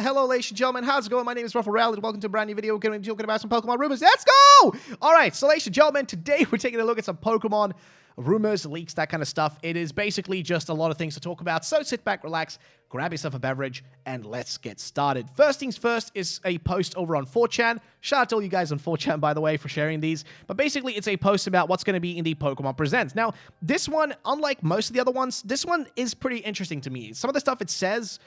hello, ladies and gentlemen. How's it going? My name is RuffledRowlit. Welcome to a brand new video. We're going to be talking about some Pokemon rumors. Let's go! All right, so ladies and gentlemen, today we're taking a look at some Pokemon rumors, leaks, that kind of stuff. It is basically just a lot of things to talk about. So sit back, relax, grab yourself a beverage, and let's get started. First things first is a post over on 4chan. Shout out to all you guys on 4chan, by the way, for sharing these. But basically, it's a post about what's going to be in the Pokemon Presents. Now, this one, unlike most of the other ones, this one is pretty interesting to me. Some of the stuff it says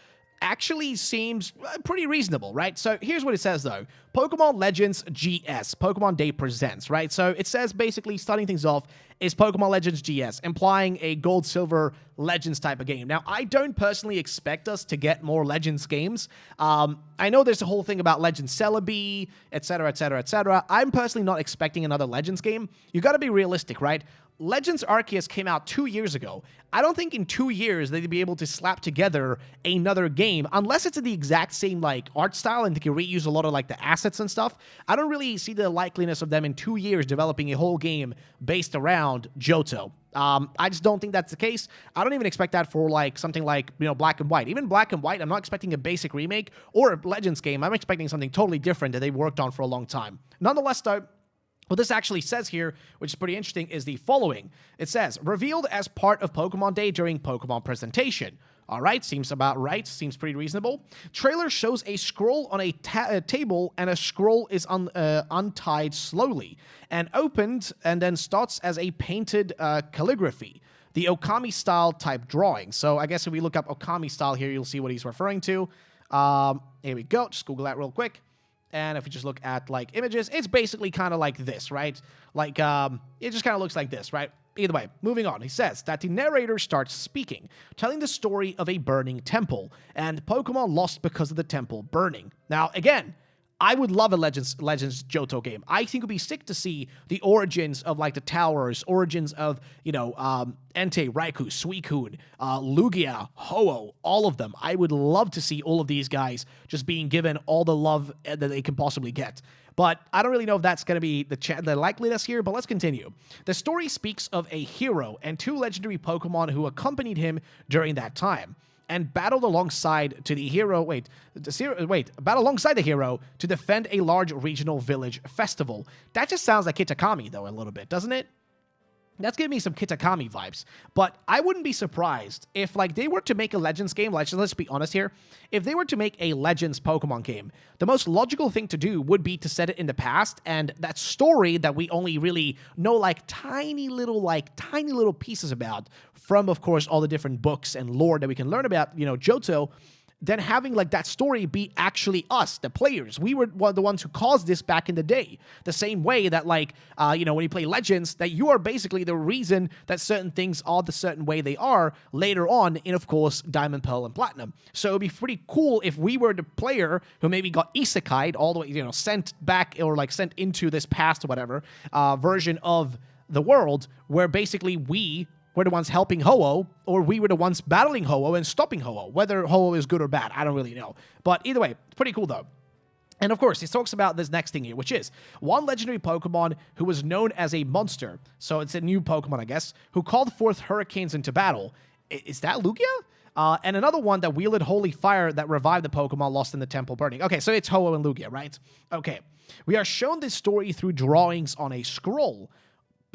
actually seems pretty reasonable, right? So here's what it says, though. Pokemon Legends GS, Pokemon Day Presents, right? So it says, basically, starting things off, is Pokemon Legends GS, implying a Gold, Silver, Legends type of game. Now, I don't personally expect us to get more Legends games. I know there's a whole thing about Legends Celebi, etc., etc., etc. I'm personally not expecting another Legends game. You gotta be realistic, right? Legends Arceus came out 2 years ago. I don't think in 2 years they'd be able to slap together another game, unless it's in the exact same, like, art style and they can reuse a lot of, like, the assets and stuff. I don't really see the likeliness of them in 2 years developing a whole game based around Johto. I just don't think that's the case. I don't even expect that for, like, something like, you know, Black and White. Even Black and White, I'm not expecting a basic remake or a Legends game. I'm expecting something totally different that they've worked on for a long time. Nonetheless, though, what this actually says here, which is pretty interesting, is the following. It says, revealed as part of Pokemon Day during Pokemon Presentation. All right, seems about right. Seems pretty reasonable. Trailer shows a scroll on a table, and a scroll is untied slowly and opened, and then starts as a painted calligraphy. The Okami-style type drawing. So I guess if we look up Okami-style here, you'll see what he's referring to. Here we go. Just Google that real quick. And if we just look at, like, images, it's basically kind of like this, right? Like, it just kind of looks like this, right? Either way, moving on. He says that the narrator starts speaking, telling the story of a burning temple, and Pokemon lost because of the temple burning. Now, again, I would love a Legends Johto game. I think it would be sick to see the origins of, like, the towers, origins of, you know, Entei, Raikou, Suicune, Lugia, Ho-Oh, all of them. I would love to see all of these guys just being given all the love that they can possibly get. But I don't really know if that's going to be the likeliness here, but let's continue. The story speaks of a hero and 2 legendary Pokemon who accompanied him during that time and battled alongside the hero to defend a large regional village festival. That just sounds like Kitakami, though, a little bit, doesn't it? That's giving me some Kitakami vibes. But I wouldn't be surprised if, like, they were to make a Legends game. Let's be honest here. If they were to make a Legends Pokemon game, the most logical thing to do would be to set it in the past, and that story that we only really know, like, tiny little pieces about from, of course, all the different books and lore that we can learn about, you know, Johto, then having, like, that story be actually us, the players. We were one of the ones who caused this back in the day. The same way that, like, you know, when you play Legends, that you are basically the reason that certain things are the certain way they are later on in, of course, Diamond, Pearl, and Platinum. So it would be pretty cool if we were the player who maybe got isekai'd all the way, you know, sent back or, like, sent into this past or whatever version of the world where basically we were the ones helping Ho-Oh, or we were the ones battling Ho-Oh and stopping Ho-Oh. Whether Ho-Oh is good or bad, I don't really know. But either way, it's pretty cool, though. And of course, he talks about this next thing here, which is one legendary Pokemon who was known as a monster, so it's a new Pokemon, I guess, who called forth hurricanes into battle. Is that Lugia? And another one that wielded holy fire that revived the Pokemon lost in the temple burning. Okay, so it's Ho-Oh and Lugia, right? Okay. We are shown this story through drawings on a scroll.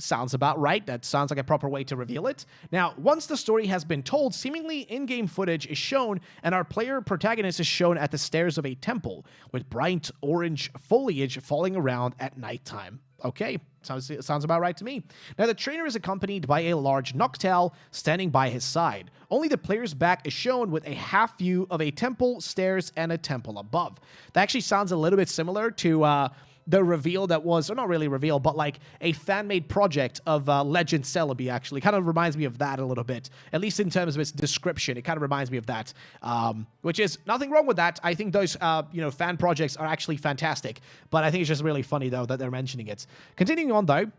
Sounds about right. That sounds like a proper way to reveal it. Now, once the story has been told, seemingly in-game footage is shown, and our player protagonist is shown at the stairs of a temple, with bright orange foliage falling around at nighttime. Okay, sounds about right to me. Now, the trainer is accompanied by a large Noctowl standing by his side. Only the player's back is shown with a half view of a temple, stairs, and a temple above. That actually sounds a little bit similar to the reveal that was, or not really reveal, but like a fan-made project of Legend Celebi, actually. Kind of reminds me of that a little bit. At least in terms of its description, it kind of reminds me of that. Which is nothing wrong with that. I think those, you know, fan projects are actually fantastic. But I think it's just really funny, though, that they're mentioning it. Continuing on, though,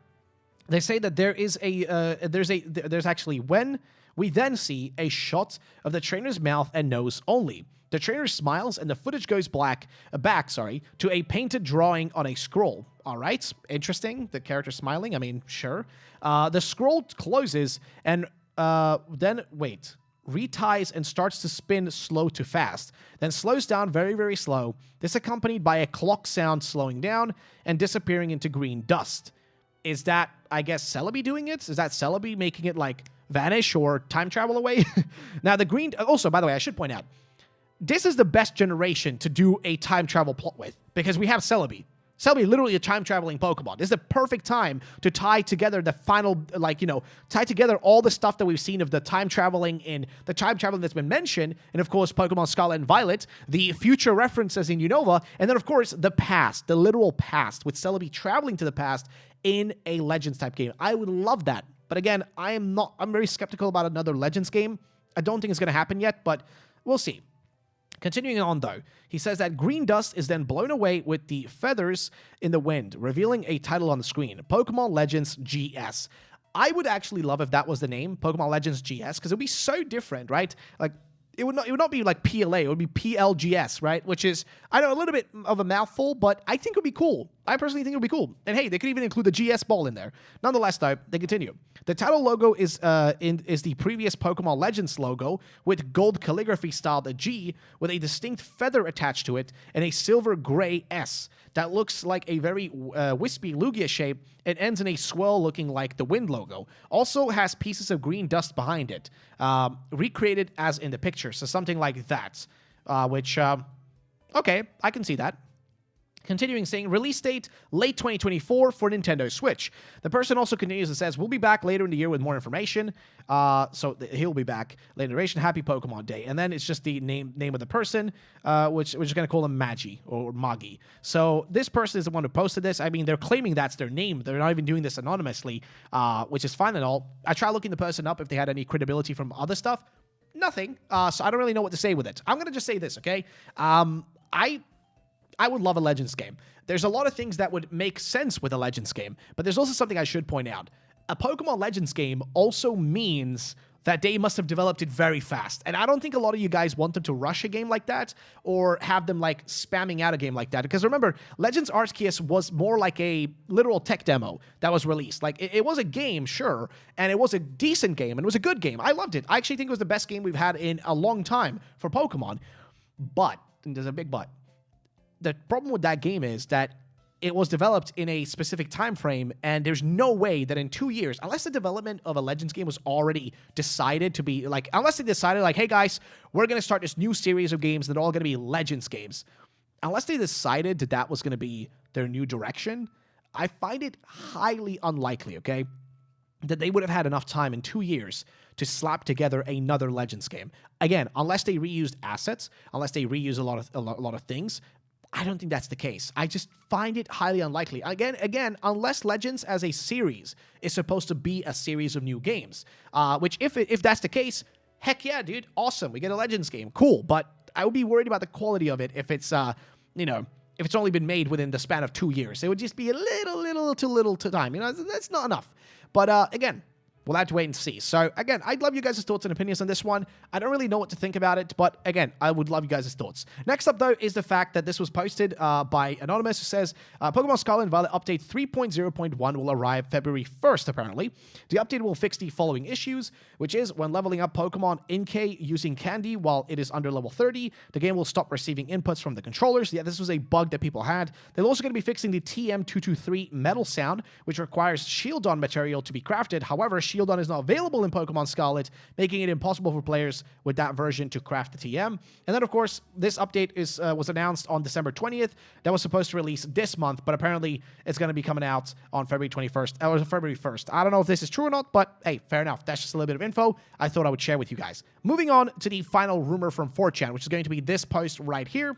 they say that there is there's actually, when we then see a shot of the trainer's mouth and nose only. The trainer smiles, and the footage goes back to a painted drawing on a scroll. All right, interesting. The character smiling. I mean, sure. The scroll closes, and then wait. reties and starts to spin slow to fast, then slows down very, very slow. This accompanied by a clock sound slowing down and disappearing into green dust. Is that, I guess, Celebi doing it? Is that Celebi making it, like, vanish or time travel away? Now, the green... Also, by the way, I should point out, this is the best generation to do a time travel plot with, because we have Celebi. Celebi, literally a time-traveling Pokemon. This is the perfect time to tie together the final, like, tie together all the stuff that we've seen of the time traveling that's been mentioned, and of course, Pokemon Scarlet and Violet, the future references in Unova, and then of course, the past, the literal past, with Celebi traveling to the past in a Legends-type game. I would love that. But again, I'm very skeptical about another Legends game. I don't think it's going to happen yet, but we'll see. Continuing on, though, he says that green dust is then blown away with the feathers in the wind, revealing a title on the screen, Pokemon Legends GS. I would actually love if that was the name, Pokemon Legends GS, because it would be so different, right? Like, it would not be like PLA, it would be PLGS, right? Which is, I know, a little bit of a mouthful, but I think it would be cool. I personally think it would be cool. And hey, they could even include the GS ball in there. Nonetheless, though, they continue. The title logo is the previous Pokemon Legends logo with gold calligraphy styled G with a distinct feather attached to it and a silver-gray S that looks like a very wispy Lugia shape and ends in a swirl looking like the wind logo. Also has pieces of green dust behind it, recreated as in the picture. So something like that, okay, I can see that. Continuing, saying, release date, late 2024 for Nintendo Switch. The person also continues and says, we'll be back later in the year with more information. So he'll be back later in the duration. Happy Pokemon Day. And then it's just the name of the person, which we're just going to call him Magi or Magi. So this person is the one who posted this. I mean, they're claiming that's their name. They're not even doing this anonymously, which is fine and all. I tried looking the person up if they had any credibility from other stuff. Nothing. So I don't really know what to say with it. I'm going to just say this, okay? I would love a Legends game. There's a lot of things that would make sense with a Legends game, but there's also something I should point out. A Pokemon Legends game also means that they must have developed it very fast. And I don't think a lot of you guys want them to rush a game like that or have them like spamming out a game like that. Because remember, Legends Arceus was more like a literal tech demo that was released. Like it was a game, sure, and it was a decent game and it was a good game. I loved it. I actually think it was the best game we've had in a long time for Pokemon. But, and there's a big but, the problem with that game is that it was developed in a specific time frame, and there's no way that in 2 years, unless the development of a Legends game was already decided to be, like, unless they decided, like, hey guys, we're going to start this new series of games that are all going to be Legends games. Unless they decided that that was going to be their new direction, I find it highly unlikely, okay, that they would have had enough time in 2 years to slap together another Legends game. Again, unless they reused assets, unless they reuse a lot of things, I don't think that's the case. I just find it highly unlikely. Again, unless Legends as a series is supposed to be a series of new games, which if that's the case, heck yeah, dude, awesome. We get a Legends game, cool. But I would be worried about the quality of it if it's if it's only been made within the span of 2 years. It would just be a little too little time. That's not enough. But again, we'll have to wait and see. So, again, I'd love you guys' thoughts and opinions on this one. I don't really know what to think about it, but, again, I would love you guys' thoughts. Next up, though, is the fact that this was posted by Anonymous, who says, Pokemon Scarlet and Violet Update 3.0.1 will arrive February 1st, apparently. The update will fix the following issues, which is when leveling up Pokemon Inkay using Candy while it is under level 30, the game will stop receiving inputs from the controllers. Yeah, this was a bug that people had. They're also going to be fixing the TM223 metal sound, which requires Shieldon material to be crafted. However, Shieldon is not available in Pokemon Scarlet, making it impossible for players with that version to craft the TM. And then, of course, this update was announced on December 20th. That was supposed to release this month, but apparently it's going to be coming out on February 21st, or February 1st. I don't know if this is true or not, but hey, fair enough. That's just a little bit of info I thought I would share with you guys. Moving on to the final rumor from 4chan, which is going to be this post right here,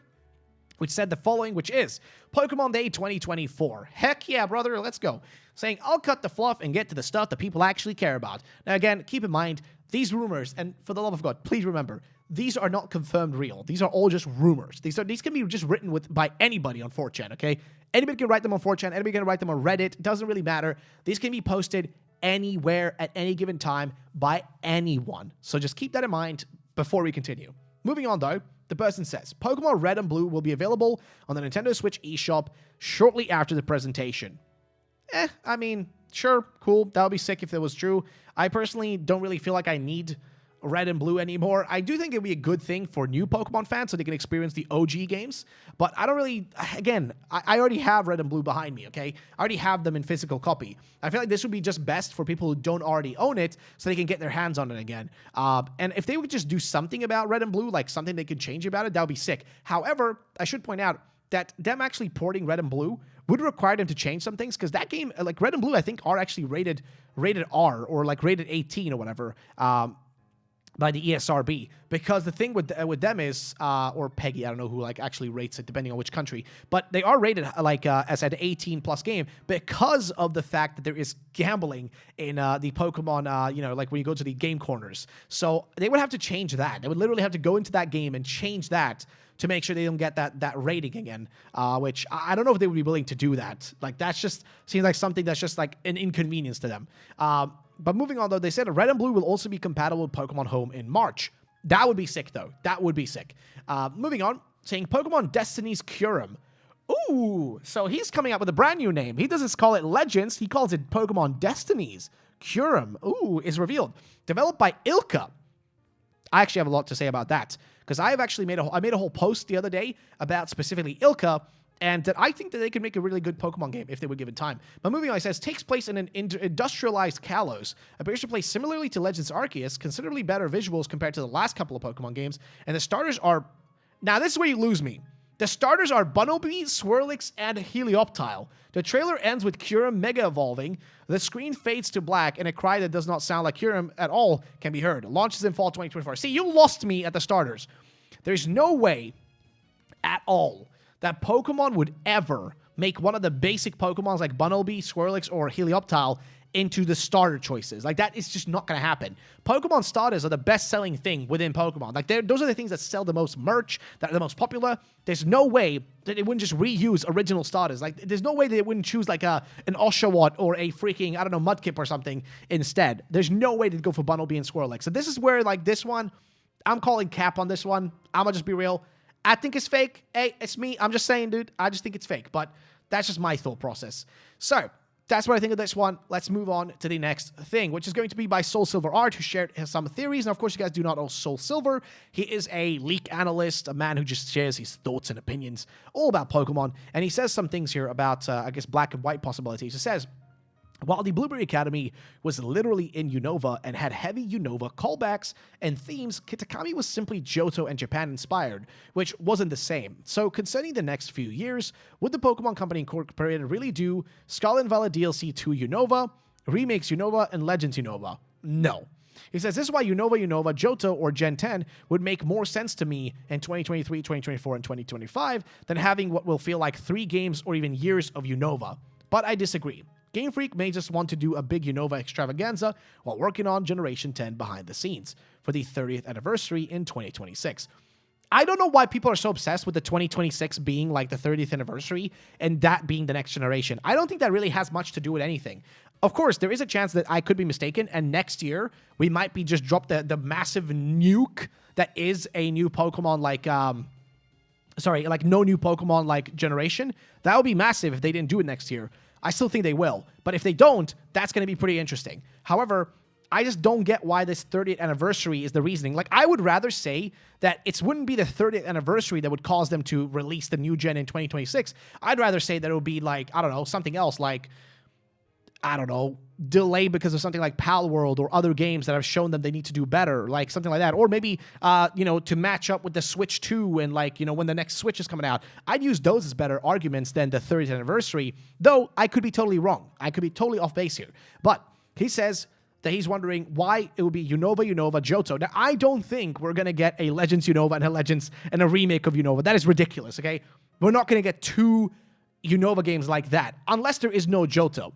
which said the following, which is Pokemon Day 2024. Heck yeah, brother, let's go. Saying, I'll cut the fluff and get to the stuff that people actually care about. Now, again, keep in mind, these rumors, and for the love of God, please remember, these are not confirmed real. These are all just rumors. These can be just written by anybody on 4chan, okay? Anybody can write them on 4chan. Anybody can write them on Reddit. Doesn't really matter. These can be posted anywhere at any given time by anyone. So just keep that in mind before we continue. Moving on, though, the person says, Pokemon Red and Blue will be available on the Nintendo Switch eShop shortly after the presentation. I mean, sure, cool. That would be sick if that was true. I personally don't really feel like I need Red and Blue anymore. I do think it'd be a good thing for new Pokemon fans so they can experience the OG games. But I don't really, again, I already have Red and Blue behind me, okay? I already have them in physical copy. I feel like this would be just best for people who don't already own it so they can get their hands on it again. And if they would just do something about Red and Blue, like something they could change about it, that would be sick. However, I should point out that them actually porting Red and Blue would require them to change some things, because that game, like Red and Blue, I think are actually rated R or like rated 18 or whatever. By the ESRB, because the thing with them is, or Peggy, I don't know who like actually rates it depending on which country, but they are rated like as an 18+ game because of the fact that there is gambling in the Pokemon, like when you go to the game corners. So they would have to change that. They would literally have to go into that game and change that to make sure they don't get that rating again, which I don't know if they would be willing to do that. Like, that's just seems like something that's just like an inconvenience to them. But moving on, though, they said Red and Blue will also be compatible with Pokemon Home in March. That would be sick, though. That would be sick. Moving on, saying Pokemon Destinies Kyurem. Ooh, so he's coming up with a brand new name. He doesn't call it Legends. He calls it Pokemon Destinies Kyurem. Ooh, is revealed. Developed by ILCA. I actually have a lot to say about that, because I have actually made a whole post the other day about specifically ILCA, and that I think that they could make a really good Pokemon game if they were given time. But moving on, it says, takes place in an industrialized Kalos, appears to play similarly to Legends Arceus, considerably better visuals compared to the last couple of Pokemon games, and the starters are... Now, this is where you lose me. The starters are Bunnelby, Swirlix, and Helioptile. The trailer ends with Kyurem Mega Evolving. The screen fades to black, and a cry that does not sound like Kyurem at all can be heard. Launches in fall 2024. See, you lost me at the starters. There's no way at all that Pokemon would ever make one of the basic Pokemons like Bunnelby, Swirlix, or Helioptile into the starter choices. Like, that is just not going to happen. Pokemon starters are the best-selling thing within Pokemon. Like, those are the things that sell the most merch, that are the most popular. There's no way that they wouldn't just reuse original starters. Like, there's no way they wouldn't choose, like, an Oshawott or a freaking, I don't know, Mudkip or something instead. There's no way they'd go for Bunnelby and Swirlix. So this is where, like, this one, I'm calling cap on this one. I'm gonna just be real. I think it's fake. Hey, it's me. I'm just saying, dude. I just think it's fake. But that's just my thought process. So that's what I think of this one. Let's move on to the next thing, which is going to be by Soul Silver Art, who shared some theories. And of course, you guys do not know Soul Silver. He is a leak analyst, a man who just shares his thoughts and opinions all about Pokemon. And he says some things here about, I guess, black and white possibilities. He says, while the Blueberry Academy was literally in Unova and had heavy Unova callbacks and themes, Kitakami was simply Johto and Japan inspired, which wasn't the same. So concerning the next few years, would the Pokemon Company Incorporated really do Scarlet and Violet DLC to Unova, remakes Unova, and Legends Unova? No. He says, this is why Unova, Johto, or Gen 10 would make more sense to me in 2023, 2024, and 2025 than having what will feel like 3 games or even years of Unova. But I disagree. Game Freak may just want to do a big Unova extravaganza while working on Generation 10 behind the scenes for the 30th anniversary in 2026. I don't know why people are so obsessed with the 2026 being like the 30th anniversary and that being the next generation. I don't think that really has much to do with anything. Of course, there is a chance that I could be mistaken, and next year we might be just drop the massive nuke that is a new Pokemon like no new Pokemon like generation. That would be massive if they didn't do it next year. I still think they will. But if they don't, that's going to be pretty interesting. However, I just don't get why this 30th anniversary is the reasoning. Like, I would rather say that it wouldn't be the 30th anniversary that would cause them to release the new gen in 2026. I'd rather say that it would be like, I don't know, something else like, I don't know, delay because of something like Pal World or other games that have shown them they need to do better, like something like that. Or maybe, to match up with the Switch 2 and like, when the next Switch is coming out. I'd use those as better arguments than the 30th anniversary, though I could be totally wrong. I could be totally off base here. But he says that he's wondering why it would be Unova, Johto. Now, I don't think we're going to get a Legends Unova and a Legends and a remake of Unova. That is ridiculous, okay? We're not going to get 2 Unova games like that, unless there is no Johto.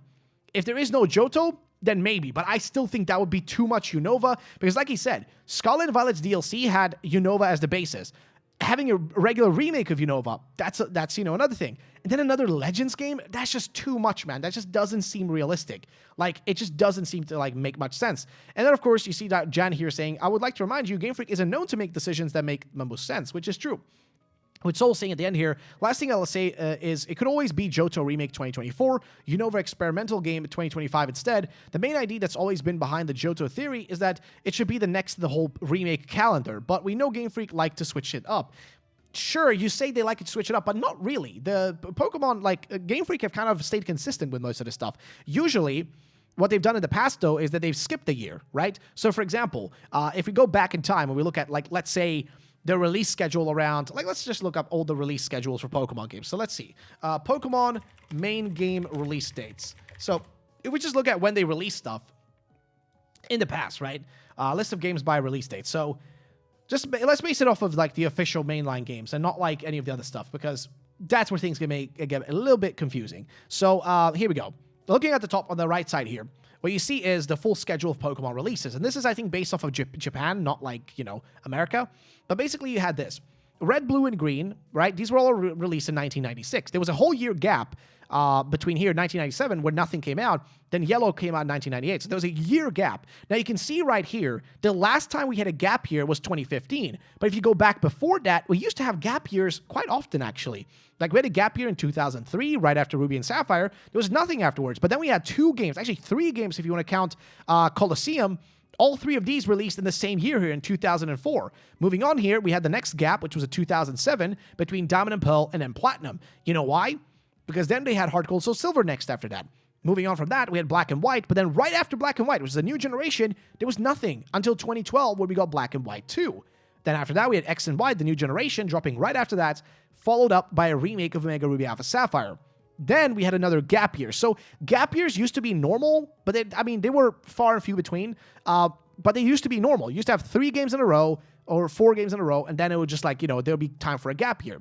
If there is no Johto, then maybe, but I still think that would be too much Unova, because like he said, Scarlet and Violet's DLC had Unova as the basis. Having a regular remake of Unova, that's another thing. And then another Legends game, that's just too much, man. That just doesn't seem realistic. Like, it just doesn't seem to, like, make much sense. And then, of course, you see that Jan here saying, I would like to remind you, Game Freak isn't known to make decisions that make the most sense, which is true. With Soul saying at the end here, last thing I'll say is it could always be Johto Remake 2024, Unova Experimental Game 2025 instead. The main idea that's always been behind the Johto theory is that it should be the next to the whole remake calendar, but we know Game Freak like to switch it up. Sure, you say they like to switch it up, but not really. The Pokemon, like, Game Freak have kind of stayed consistent with most of this stuff. Usually, what they've done in the past, though, is that they've skipped a year, right? So, for example, if we go back in time and we look at, like, let's say, the release schedule around, like, let's just look up all the release schedules for Pokemon games. So let's see. Pokemon main game release dates. So if we just look at when they release stuff in the past, right? List of games by release date. So just let's base it off of, like, the official mainline games and not, like, any of the other stuff, because that's where things can get a little bit confusing. So here we go. Looking at the top on the right side here, what you see is the full schedule of Pokemon releases. And this is, I think, based off of Japan, not, like, you know, America. But basically, you had this. Red, blue, and green, right? These were all released in 1996. There was a whole year gap between here, 1997, where nothing came out. Then yellow came out in 1998. So there was a year gap. Now, you can see right here, the last time we had a gap year was 2015. But if you go back before that, we used to have gap years quite often, actually. Like, we had a gap year in 2003, right after Ruby and Sapphire. There was nothing afterwards. But then we had 2 games, actually 3 games if you want to count Colosseum. All 3 of these released in the same year here in 2004. Moving on here, we had the next gap, which was in 2007, between Diamond and Pearl and then Platinum. You know why? Because then they had Heart Gold, Soul Silver next after that. Moving on from that, we had Black and White, but then right after Black and White, which is a new generation, there was nothing until 2012 where we got Black and White 2. Then after that, we had X and Y, the new generation, dropping right after that, followed up by a remake of Omega Ruby Alpha Sapphire. Then we had another gap year. So gap years used to be normal, but they were far and few between. But they used to be normal. You used to have 3 games in a row or 4 games in a row, and then it would just, like, you know, there would be time for a gap year.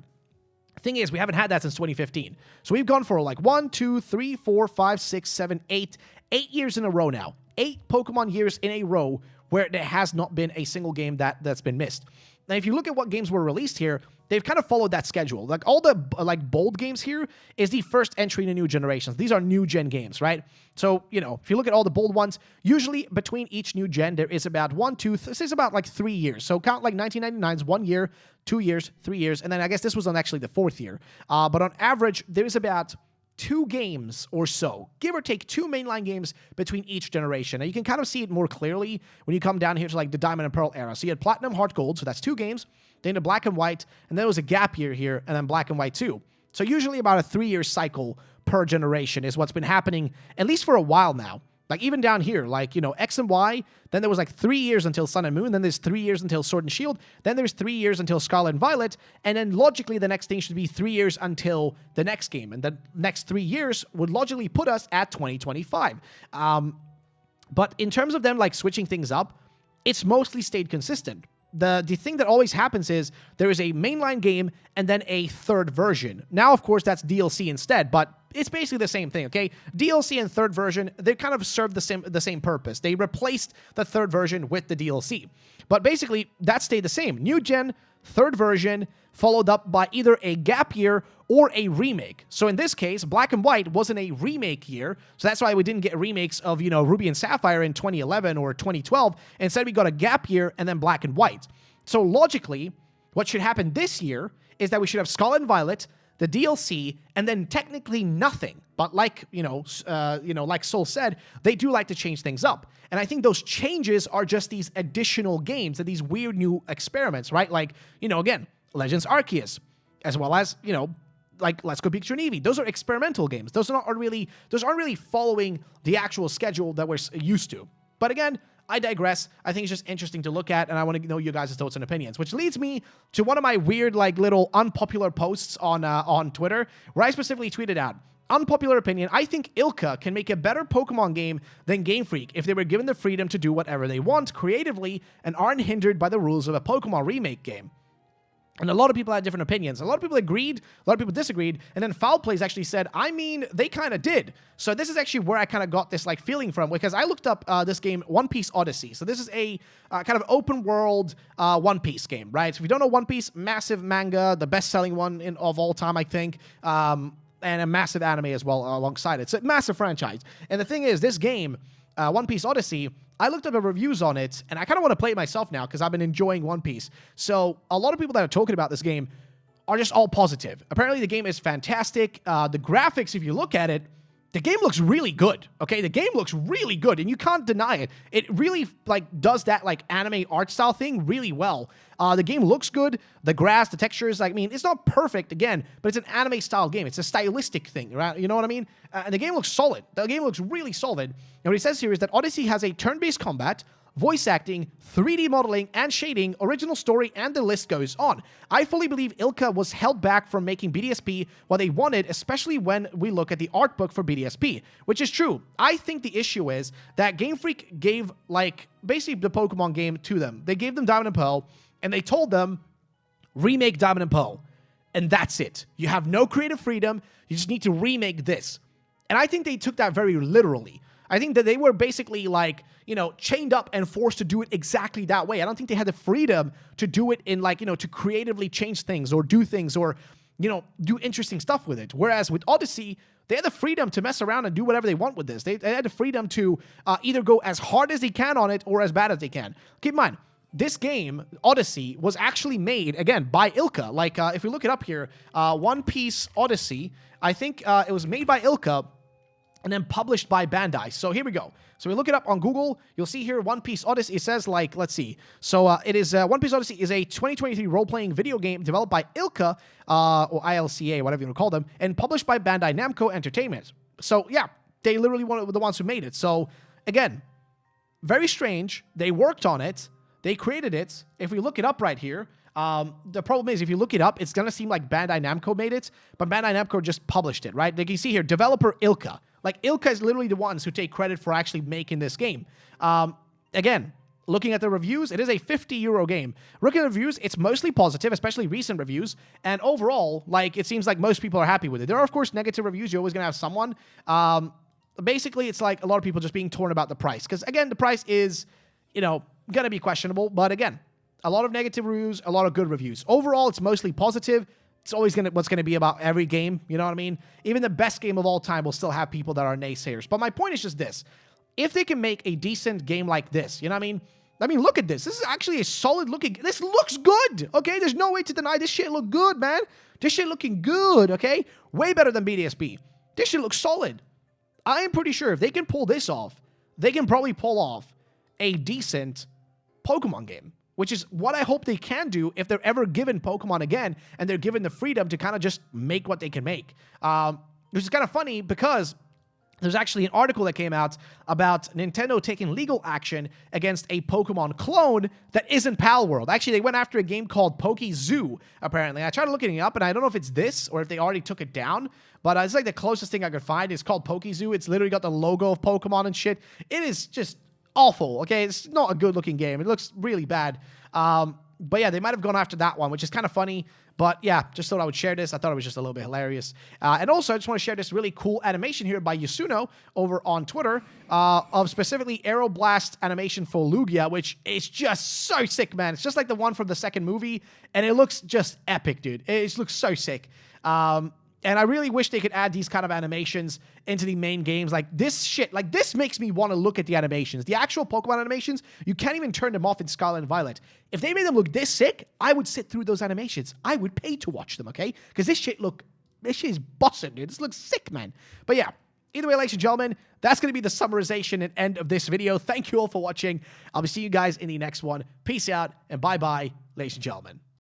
Thing is, we haven't had that since 2015. So we've gone for, like, 1, 2, 3, 4, 5, 6, 7, 8 years in a row now. 8 Pokemon years in a row where there has not been a single game that's been missed. Now, if you look at what games were released here, they've kind of followed that schedule. Like, all the, like, bold games here is the first entry into new generations. These are new-gen games, right? So, you know, if you look at all the bold ones, usually between each new gen, there is about 3 years. So count, like, 1999's 1 year, 2 years, 3 years, and then I guess this was on actually the 4th year. But on average, there is about 2 games or so, give or take 2 mainline games between each generation. Now, you can kind of see it more clearly when you come down here to, like, the Diamond and Pearl era. So you had Platinum, Heart Gold, so that's 2 games, then the Black and White, and then there was a gap year here, and then Black and White 2. So usually about a 3-year cycle per generation is what's been happening, at least for a while now. Like, even down here, like, you know, X and Y, then there was, like, 3 years until Sun and Moon, then there's 3 years until Sword and Shield, then there's 3 years until Scarlet and Violet, and then logically the next thing should be 3 years until the next game, and the next 3 years would logically put us at 2025. But in terms of them, like, switching things up, it's mostly stayed consistent. The thing that always happens is there is a mainline game and then a third version. Now, of course, that's DLC instead, but it's basically the same thing, okay? DLC and third version, they kind of serve the same purpose. They replaced the third version with the DLC. But basically, that stayed the same. New gen, third version, followed up by either a gap year or a remake. So in this case, Black and White wasn't a remake year, so that's why we didn't get remakes of, you know, Ruby and Sapphire in 2011 or 2012. Instead, we got a gap year and then Black and White. So logically, what should happen this year is that we should have Scarlet and Violet, the DLC, and then technically nothing. But like, like Soul said, they do like to change things up. And I think those changes are just these additional games, and these weird new experiments, right? Like, you know, again, Legends Arceus, as well as, you know, like Let's Go Pikachu and Eevee. Those are experimental games. Those aren't really following the actual schedule that we're used to. But again, I digress. I think it's just interesting to look at, and I want to know your guys' thoughts and opinions, which leads me to one of my weird, like, little unpopular posts on Twitter, where I specifically tweeted out, unpopular opinion, I think ILCA can make a better Pokemon game than Game Freak if they were given the freedom to do whatever they want creatively and aren't hindered by the rules of a Pokemon remake game. And a lot of people had different opinions. A lot of people agreed, a lot of people disagreed, and then Foul Plays actually said, I mean, they kind of did. So this is actually where I kind of got this, like, feeling from, because I looked up this game, One Piece Odyssey. So this is a kind of open world One Piece game, right? So if you don't know One Piece, massive manga, the best-selling one of all time, I think, and a massive anime as well alongside it. It's a massive franchise. And the thing is, this game, One Piece Odyssey, I looked up the reviews on it, and I kind of want to play it myself now because I've been enjoying One Piece. So a lot of people that are talking about this game are just all positive. Apparently, the game is fantastic. The graphics, if you look at it, the game looks really good, okay? The game looks really good, and you can't deny it. It really, like, does that, like, anime art style thing really well. The game looks good. The grass, the textures, I mean, it's not perfect, again, but it's an anime style game. It's a stylistic thing, right? You know what I mean? And the game looks solid. The game looks really solid. And what he says here is that Odyssey has a turn-based combat, voice acting, 3D modeling, and shading, original story, and the list goes on. I fully believe ILCA was held back from making BDSP what they wanted, especially when we look at the art book for BDSP, which is true. I think the issue is that Game Freak gave, like, basically the Pokemon game to them. They gave them Diamond and Pearl, and they told them, remake Diamond and Pearl. And that's it. You have no creative freedom. You just need to remake this. And I think they took that very literally. I think that they were basically, like, you know, chained up and forced to do it exactly that way. I don't think they had the freedom to do it in, like, you know, to creatively change things or do things or, you know, do interesting stuff with it. Whereas with Odyssey, they had the freedom to mess around and do whatever they want with this. They had the freedom to either go as hard as they can on it or as bad as they can. Keep in mind, this game, Odyssey, was actually made, again, by ILCA. Like, if we look it up here, One Piece Odyssey, I think it was made by ILCA, and then published by Bandai. So here we go. So we look it up on Google. You'll see here One Piece Odyssey. It says, like, let's see. So it is One Piece Odyssey is a 2023 role-playing video game developed by ILCA, or ILCA, whatever you want to call them, and published by Bandai Namco Entertainment. So yeah, they literally were the ones who made it. So again, very strange. They worked on it. They created it. If we look it up right here, the problem is, if you look it up, it's going to seem like Bandai Namco made it, but Bandai Namco just published it, right? Like you see here, developer ILCA. Like, ILCA is literally the ones who take credit for actually making this game. Again, looking at the reviews, it is a €50 game. Looking at the reviews, it's mostly positive, especially recent reviews. And overall, like, it seems like most people are happy with it. There are, of course, negative reviews. You're always going to have someone. Basically, it's like a lot of people just being torn about the price. Because, again, the price is, you know, going to be questionable. But, again, a lot of negative reviews, a lot of good reviews. Overall, it's mostly positive. It's always what's going to be about every game, you know what I mean? Even the best game of all time will still have people that are naysayers. But my point is just this. If they can make a decent game like this, you know what I mean? I mean, look at this. This is actually a solid looking... This looks good, okay? There's no way to deny this shit look good, man. This shit looking good, okay? Way better than BDSP. This shit looks solid. I am pretty sure if they can pull this off, they can probably pull off a decent Pokemon game. Which is what I hope they can do if they're ever given Pokemon again and they're given the freedom to kind of just make what they can make. Which is kind of funny because there's actually an article that came out about Nintendo taking legal action against a Pokemon clone that isn't Pal World. Actually, they went after a game called Poke Zoo, apparently. I tried looking it up, and I don't know if it's this or if they already took it down, but it's like the closest thing I could find. It's called Poke Zoo. It's literally got the logo of Pokemon and shit. It is just awful, okay? It's not a good-looking game. It looks really bad. But yeah, they might have gone after that one, which is kind of funny. But yeah, just thought I would share this. I thought it was just a little bit hilarious. And also, I just want to share this really cool animation here by Yasuno over on Twitter of specifically Aeroblast animation for Lugia, which is just so sick, man. It's just like the one from the second movie, and it looks just epic, dude. It just looks so sick. And I really wish they could add these kind of animations into the main games. Like, this shit, like, this makes me want to look at the animations. The actual Pokemon animations, you can't even turn them off in Scarlet and Violet. If they made them look this sick, I would sit through those animations. I would pay to watch them, okay? Because this shit is bussin', dude. This looks sick, man. But yeah, either way, ladies and gentlemen, that's going to be the summarization and end of this video. Thank you all for watching. I'll be seeing you guys in the next one. Peace out, and bye-bye, ladies and gentlemen.